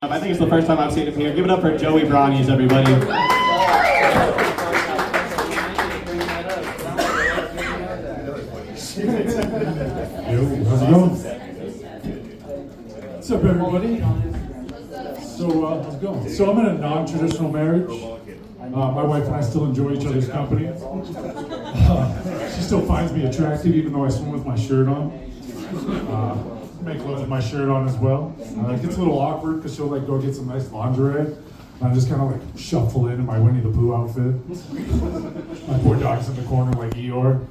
I think it's the first time I've seen him here. Give it up for Joey Brownies, everybody. Yo, how's it going? What's up, everybody? So, how's it going? So, I'm in a non-traditional marriage. My wife and I still enjoy each other's company. She still finds me attractive, even though I swim with my shirt on. Make love with my shirt on as well. It gets a little awkward because she'll like go get some nice lingerie. And I just kind of like shuffle in my Winnie the Pooh outfit. My poor dog's in the corner like Eeyore.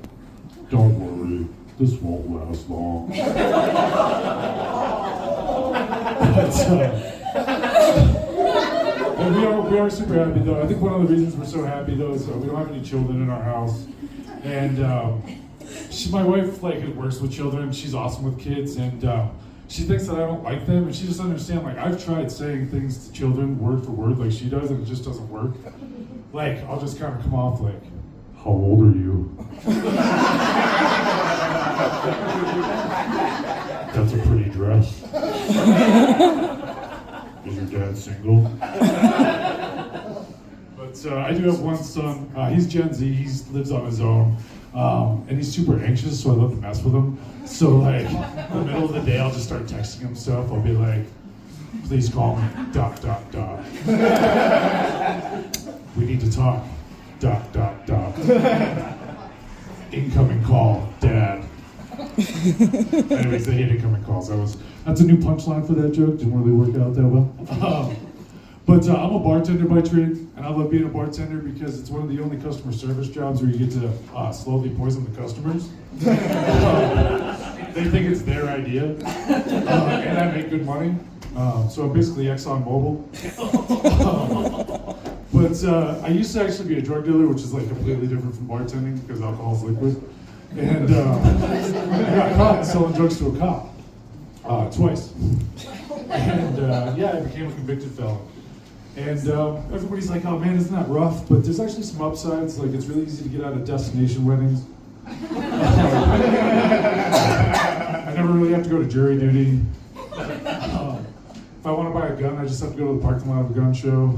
Don't worry, this won't last long. But, we are super happy though. I think one of the reasons we're so happy though is we don't have any children in our house, and my wife like works with children. She's awesome with kids, and she thinks that I don't like them, and she just doesn't understand. Like I've tried saying things to children word for word like she does, and it just doesn't work. Like I'll just kind of come off like, "How old are you?" That's a pretty dress. Is your dad single? But I do have one son. He's Gen Z. He lives on his own. And he's super anxious, so I love to mess with him. So like, in the middle of the day, I'll just start texting him stuff. I'll be like, "Please call me, ... We need to talk, ... Incoming call, Dad." Anyways, they hate incoming calls. That's a new punchline for that joke. Didn't really work out that well. But I'm a bartender by trade, and I love being a bartender because it's one of the only customer service jobs where you get to slowly poison the customers. They think it's their idea, and I make good money. So I'm basically ExxonMobil. But I used to actually be a drug dealer, which is like completely different from bartending because alcohol's liquid. And I got caught selling drugs to a cop twice. And yeah, I became a convicted felon. And everybody's like, "Oh man, isn't that rough?" But there's actually some upsides. Like it's really easy to get out of destination weddings. I never really have to go to jury duty. If I want to buy a gun, I just have to go to the parking lot of a gun show.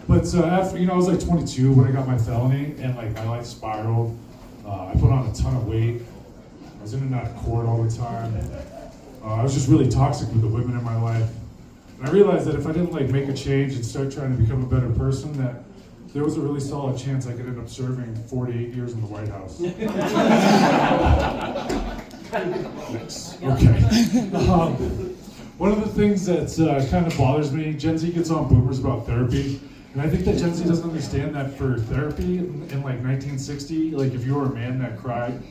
But after, I was like 22 when I got my felony, and like my life spiraled. I put on a ton of weight. I was in and out of court all the time. I was just really toxic with the women in my life. And I realized that if I didn't like make a change and start trying to become a better person, that there was a really solid chance I could end up serving 48 years in the White House. Nice. Okay. One of the things that kind of bothers me, Gen Z gets on boomers about therapy. And I think that Gen Z doesn't understand that for therapy in like 1960, like if you were a man that cried,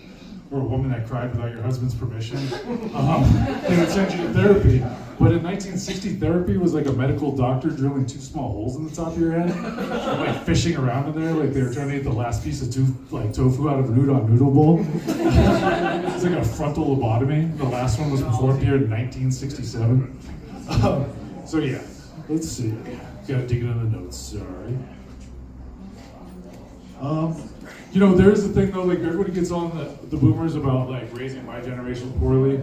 or a woman that cried without your husband's permission, they would send you to therapy. But in 1960, therapy was like a medical doctor drilling 2 small holes in the top of your head, and like fishing around in there, like they were trying to eat the last piece of tofu out of a udon noodle bowl. It's like a frontal lobotomy. The last one was performed here in 1967. So yeah, let's see. Gotta dig it in the notes. Sorry. There is a thing though, like everybody gets on the boomers about like raising my generation poorly,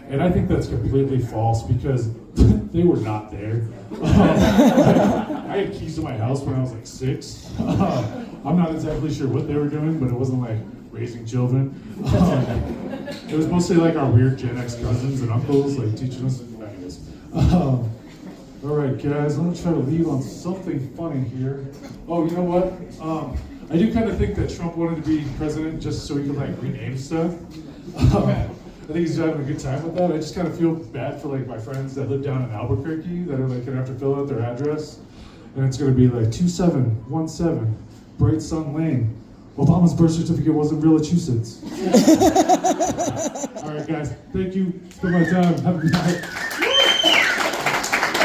and I think that's completely false because they were not there. I had keys to my house when I was like 6. I'm not exactly sure what they were doing, but it wasn't like raising children. It was mostly like our weird Gen X cousins and uncles like teaching us. Anyways. All right, guys, I'm gonna try to lead on something funny here. Oh, you know what? I do kind of think that Trump wanted to be president just so he could like rename stuff. I think he's having a good time with that. I just kind of feel bad for like my friends that live down in Albuquerque that are like gonna have to fill out their address, and it's gonna be like 2717 Bright Sun Lane. Obama's birth certificate wasn't real Massachusetts. All right, guys, thank you. It's been my time. Have a good night.